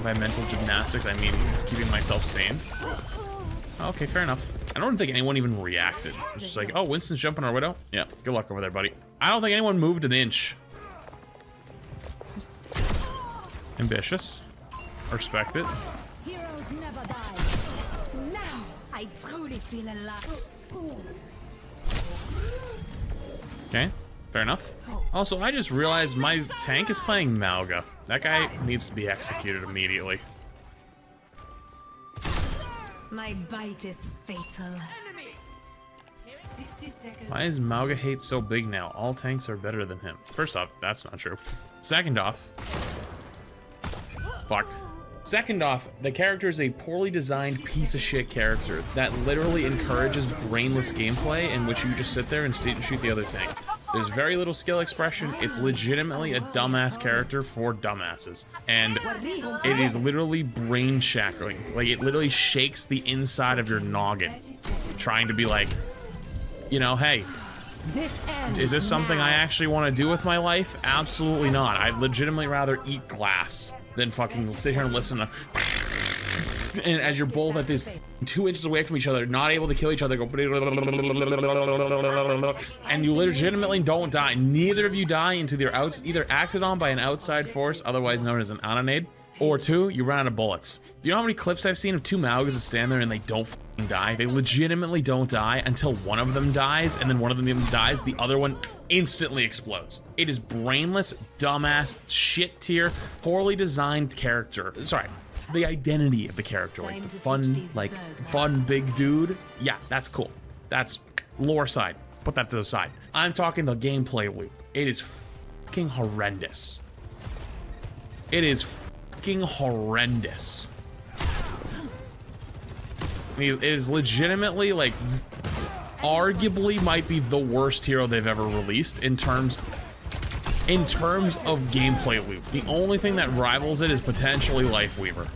by mental gymnastics, I mean just keeping myself sane. Okay, fair enough. I don't think anyone even reacted. It's just like, oh, Winston's jumping our Widow? Yeah, good luck over there, buddy. I don't think anyone moved an inch. Ambitious. I respect it. Heroes never die. Now I truly feel alive. Okay, fair enough. Also, I just realized my tank is playing Mauga. That guy needs to be executed immediately. My bite is fatal. Why is Mauga hate so big now? All tanks are better than him. First off, that's not true. Second off, fuck. Second off, the character is a poorly designed piece of shit character that literally encourages brainless gameplay in which you just sit there and shoot the other tank. There's very little skill expression. It's legitimately a dumbass character for dumbasses. And it is literally brain shackling. Like, it literally shakes the inside of your noggin. Trying to be like, you know, hey, is this something I actually want to do with my life? Absolutely not. I'd legitimately rather eat glass than fucking sit here and listen to and as you're both at this 2 inches away from each other, not able to kill each other, go and you legitimately don't die. Neither of you die until you're either acted on by an outside force, otherwise known as an anonade, or two, you run out of bullets. Do you know how many clips I've seen of two Maugas that stand there and they don't fucking die? They legitimately don't die until one of them dies, and then one of them dies, the other one instantly explodes. It is brainless, dumbass, shit tier, poorly designed character. Sorry, the identity of the character, like the fun, like fun big dude. Yeah, that's cool. That's lore side. Put that to the side. I'm talking the gameplay loop. It is fucking horrendous. It is fucking horrendous. It is legitimately, like, arguably might be the worst hero they've ever released in terms of gameplay loop. The only thing that rivals it is potentially Lifeweaver.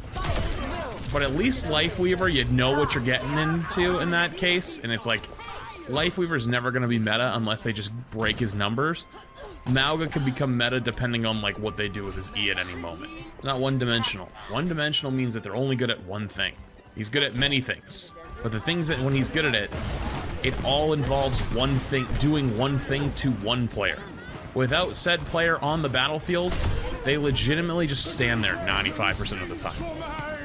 But at least Lifeweaver, you know what you're getting into in that case, and it's like, Lifeweaver's never going to be meta unless they just break his numbers. Mauga can become meta depending on like what they do with his E at any moment. It's not one-dimensional. One-dimensional means that they're only good at one thing. He's good at many things, but the things that when he's good at it, it all involves one thing, doing one thing to one player. Without said player on the battlefield, they legitimately just stand there 95% of the time.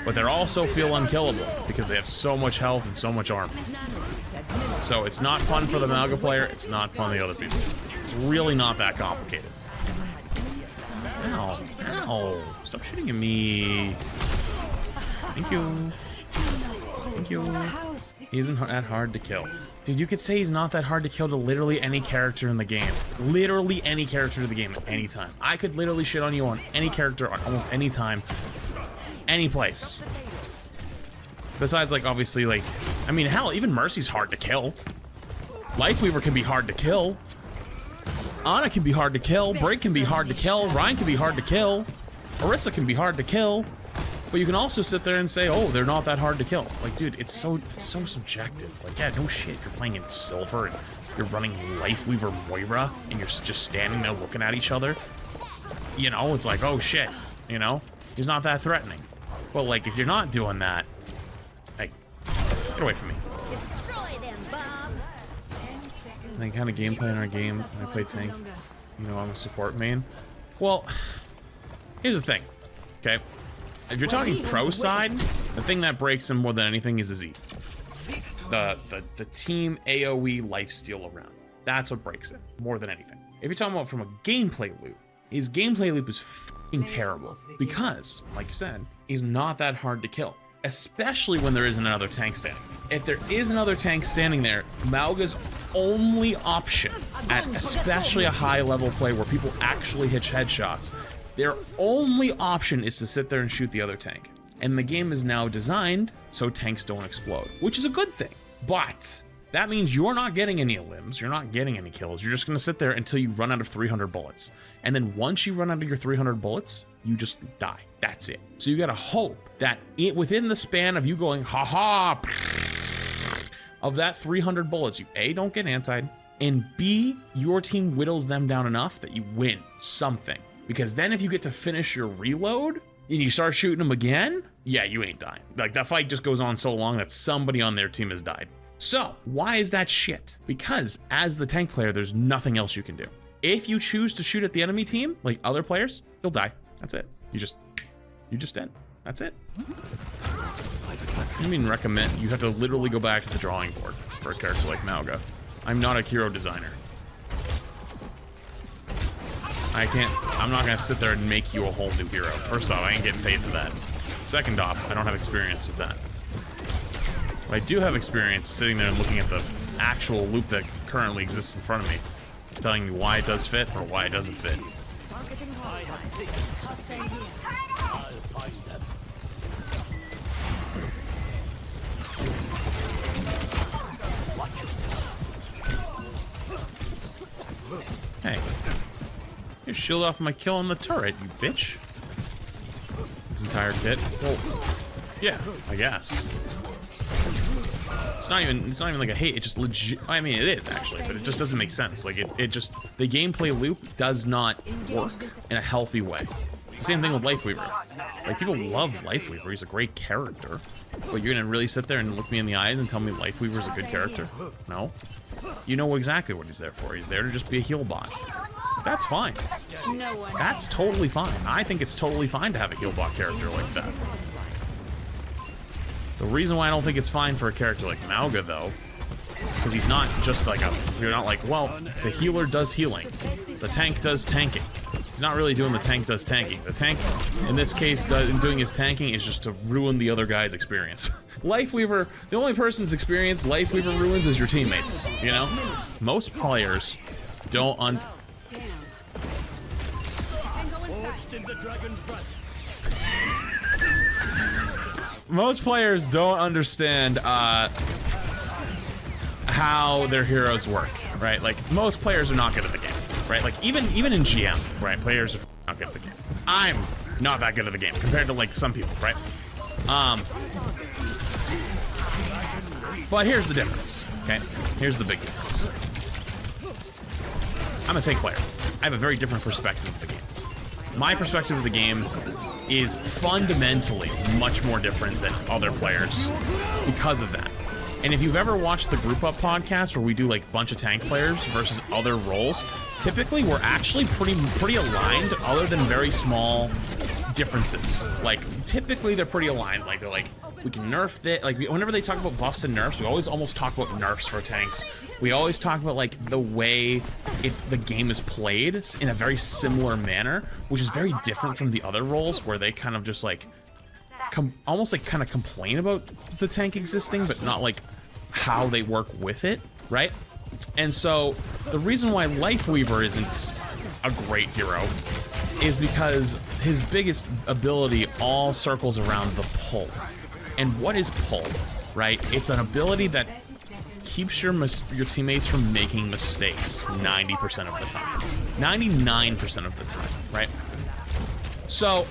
But they also feel unkillable because they have so much health and so much armor. So it's not fun for the Mauga player, it's not fun for the other people. It's really not that complicated. Ow, ow, stop shooting at me. Thank you. Thank you. He isn't that hard to kill. Dude, you could say he's not that hard to kill to literally any character in the game. Literally any character in the game at any time. I could literally shit on you on any character on almost any time, any place. Besides, like, obviously, like, I mean, hell, even Mercy's hard to kill. Lifeweaver can be hard to kill. Ana can be hard to kill. Break can be hard to kill. Ryan can be hard to kill. Orisa can be hard to kill. But you can also sit there and say, oh, they're not that hard to kill. Like, dude, it's so subjective. Like, yeah, no shit. You're playing in silver and you're running Lifeweaver Moira and you're just standing there looking at each other. You know, it's like, oh shit. You know, he's not that threatening. But like, if you're not doing that, like, get away from me. Destroy them, Bob. And then kind of gameplay in our game, when I play tank, you know, I'm a support main. Well, here's the thing, okay? If you're talking pro side, the thing that breaks him more than anything is his E. The team AoE lifesteal around. That's what breaks it, more than anything. If you're talking about from a gameplay loop, his gameplay loop is fucking terrible. Because, like you said, he's not that hard to kill. Especially when there isn't another tank standing. If there is another tank standing there, Mauga's only option at especially a high level play where people actually hit headshots, their only option is to sit there and shoot the other tank. And the game is now designed so tanks don't explode, which is a good thing. But that means you're not getting any limbs, you're not getting any kills. You're just gonna sit there until you run out of 300 bullets. And then once you run out of your 300 bullets, you just die. That's it. So you gotta hope that within the span of you going, haha, of that 300 bullets, you A, don't get antied, and B, your team whittles them down enough that you win something. Because then if you get to finish your reload, and you start shooting them again, yeah, you ain't dying. Like, that fight just goes on so long that somebody on their team has died. So, why is that shit? Because as the tank player, there's nothing else you can do. If you choose to shoot at the enemy team, like other players, you'll die. That's it. You just dead. That's it. I mean, recommend, you have to literally go back to the drawing board for a character like Mauga. I'm not a hero designer. I'm not gonna sit there and make you a whole new hero. First off, I ain't getting paid for that. Second off, I don't have experience with that. But I do have experience sitting there and looking at the actual loop that currently exists in front of me, telling me why it does fit or why it doesn't fit. Hey, you shield off my kill on the turret, you bitch. This entire kit. Well, yeah, I guess. It's not even like a hate, it just legit, I mean, it is actually, but it just doesn't make sense. Like, it just, the gameplay loop does not work in a healthy way. Same thing with Lifeweaver. Like, people love Lifeweaver, he's a great character. But you're gonna really sit there and look me in the eyes and tell me Lifeweaver's a good character? No. You know exactly what he's there for. He's there to just be a heal bot. That's fine. That's totally fine. I think it's totally fine to have a heal bot character like that. The reason why I don't think it's fine for a character like Mauga, though, is because he's not just like a... You're not like, well, the healer does healing. The tank does tanking. He's not really doing the tank does tanking. The tank, in this case, doing his tanking is just to ruin the other guy's experience. Lifeweaver, the only person's experience Lifeweaver ruins is your teammates, you know? Most players don't Most players don't understand how their heroes work, right? Like, most players are not good at the game, right? Like, even in GM, right? Players are not good at the game. I'm not that good at the game compared to, like, some people, right? But here's the difference, okay? Here's the big difference. I'm a tank player. I have a very different perspective of the game. My perspective of the game is fundamentally much more different than other players because of that. And if you've ever watched the Group Up podcast where we do like a bunch of tank players versus other roles, typically we're actually pretty aligned other than very small differences. Like, typically they're pretty aligned. Like, they're like, we can nerf it. Like, whenever they talk about buffs and nerfs, we always almost talk about nerfs for tanks. We always talk about, like, the way the game is played in a very similar manner, which is very different from the other roles where they kind of just, like, almost, like, kind of complain about the tank existing, but not, like, how they work with it, right? And so, the reason why Lifeweaver isn't a great hero is because his biggest ability all circles around the pull. And what is pull, right? It's an ability that keeps your teammates from making mistakes 90% of the time. 99% of the time, right? So,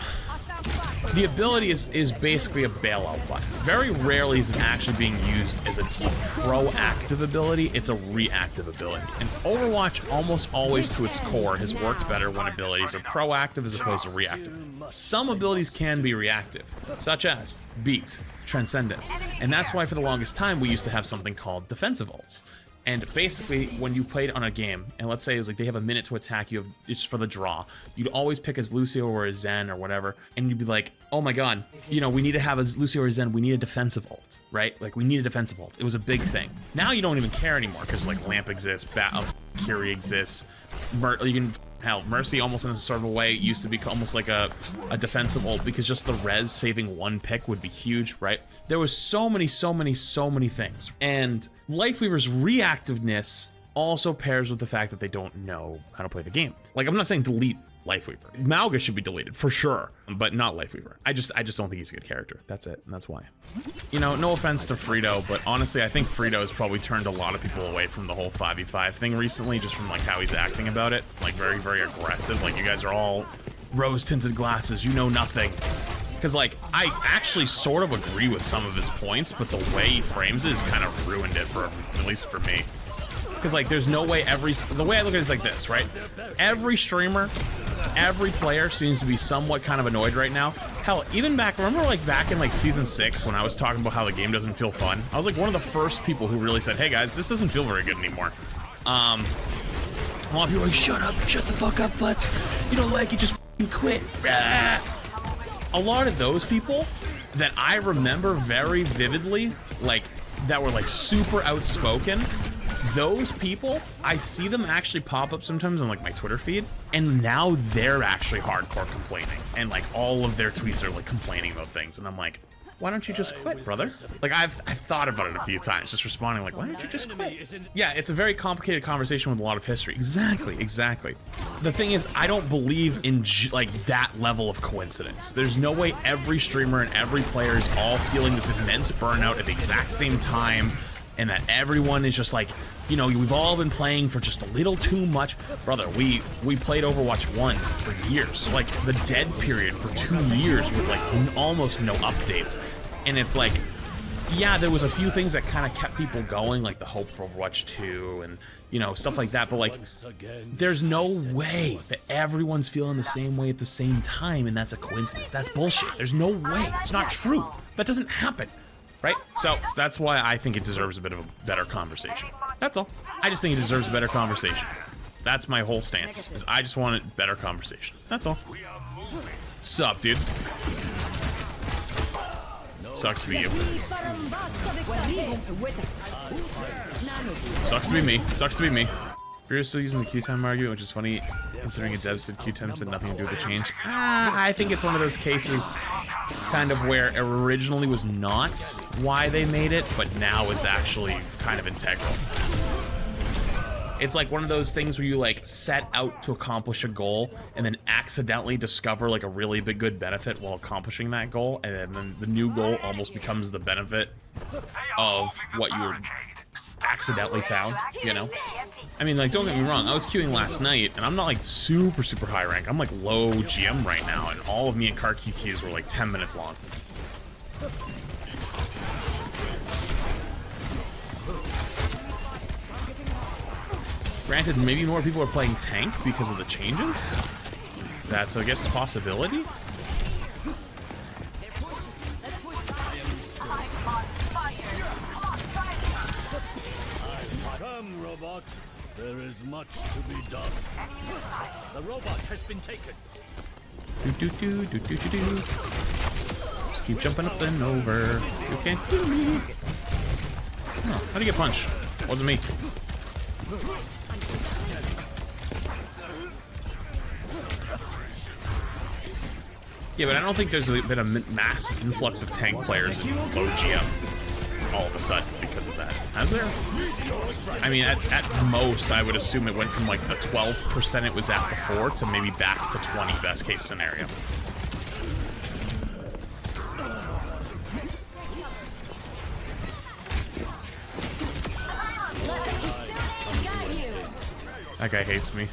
the ability is basically a bailout button. Very rarely is it actually being used as a proactive ability, it's a reactive ability. And Overwatch, almost always to its core, has worked better when abilities are proactive as opposed to reactive. Some abilities can be reactive, such as Beat, Transcendence. And that's why for the longest time we used to have something called defensive ults. And basically, when you played on a game, and let's say it was like they have a minute to attack you, it's for the draw, you'd always pick as Lucio or a Zen or whatever, and you'd be like, oh my god, you know, we need to have a Lucio or a Zen, we need a defensive ult, right? Like, we need a defensive ult. It was a big thing. Now you don't even care anymore, because like Lamp exists, Kiri exists, hell, Mercy almost in a sort of a way used to be almost like a defensive ult because just the res saving one pick would be huge, right? There was so many things. And Lifeweaver's reactiveness also pairs with the fact that they don't know how to play the game. Like, I'm not saying delete Lifeweaver. Mauga should be deleted for sure, but not Lifeweaver. I just don't think he's a good character. That's it, and that's why. You know, no offense to Frito, but honestly, I think Frito has probably turned a lot of people away from the whole 5v5 thing recently, just from like how he's acting about it. Like, very aggressive. Like, you guys are all rose-tinted glasses. You know nothing. Because, like, I actually sort of agree with some of his points, but the way he frames it has kind of ruined it for, at least for me. Because, like, there's no way the way I look at it is like this, right? Every streamer every player seems to be somewhat kind of annoyed right now. Hell, even remember like back in like season 6 when I was talking about how the game doesn't feel fun? I was like one of the first people who really said, hey guys, this doesn't feel very good anymore. A lot of people are like, shut up, shut the fuck up, Fletch. You don't like it, just quit. A lot of those people that I remember very vividly, like that were like super outspoken, those people, I see them actually pop up sometimes on like my Twitter feed, and now they're actually hardcore complaining, and like all of their tweets are like complaining about things, and I'm like, why don't you just quit, brother? Like I've thought about it a few times, just responding like, why don't you just quit? Yeah, it's a very complicated conversation with a lot of history. Exactly. The thing is, I don't believe in like that level of coincidence. There's no way every streamer and every player is all feeling this immense burnout at the exact same time, and that everyone is just like, you know, we've all been playing for just a little too much. Brother, we played Overwatch 1 for years, like the dead period for 2 years with like almost no updates. And it's like, yeah, there was a few things that kind of kept people going, like the hope for Overwatch 2 and, you know, stuff like that. But like, there's no way that everyone's feeling the same way at the same time, and that's a coincidence. That's bullshit. There's no way. It's not true. That doesn't happen. Right? So that's why I think it deserves a bit of a better conversation. That's all. I just think it deserves a better conversation. That's my whole stance, is I just want a better conversation. That's all. Sup, dude? Sucks to be you. Sucks to be me. Sucks to be me. You're still using the Q-time argument, which is funny, considering a dev said Q-time had nothing to do with the change. I think it's one of those cases kind of where it originally was not why they made it, but now it's actually kind of integral. It's like one of those things where you like set out to accomplish a goal and then accidentally discover like a really good benefit while accomplishing that goal, and then the new goal almost becomes the benefit of what you accidentally found, you know? I mean, like, don't get me wrong, I was queuing last night, and I'm not, like, super high rank. I'm, like, low GM right now, and all of me and car queues were, like, 10 minutes long. Granted, maybe more people are playing tank because of the changes. That's, I guess, a possibility. Come, robot. There is much to be done. The robot has been taken. Just keep jumping up and over. You can't kill me. Oh, how'd he get punched? Wasn't me. Yeah, but I don't think there's been a massive influx of tank players in low GM all of a sudden because of that. Has there? I mean, at most, I would assume it went from like the 12% it was at before to maybe back to 20 best case scenario. That guy hates me.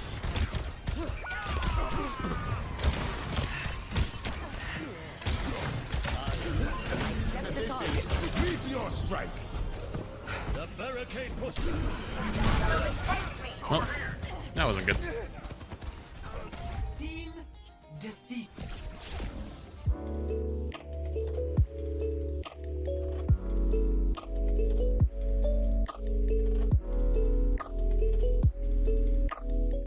Well, that wasn't good. Team defeat.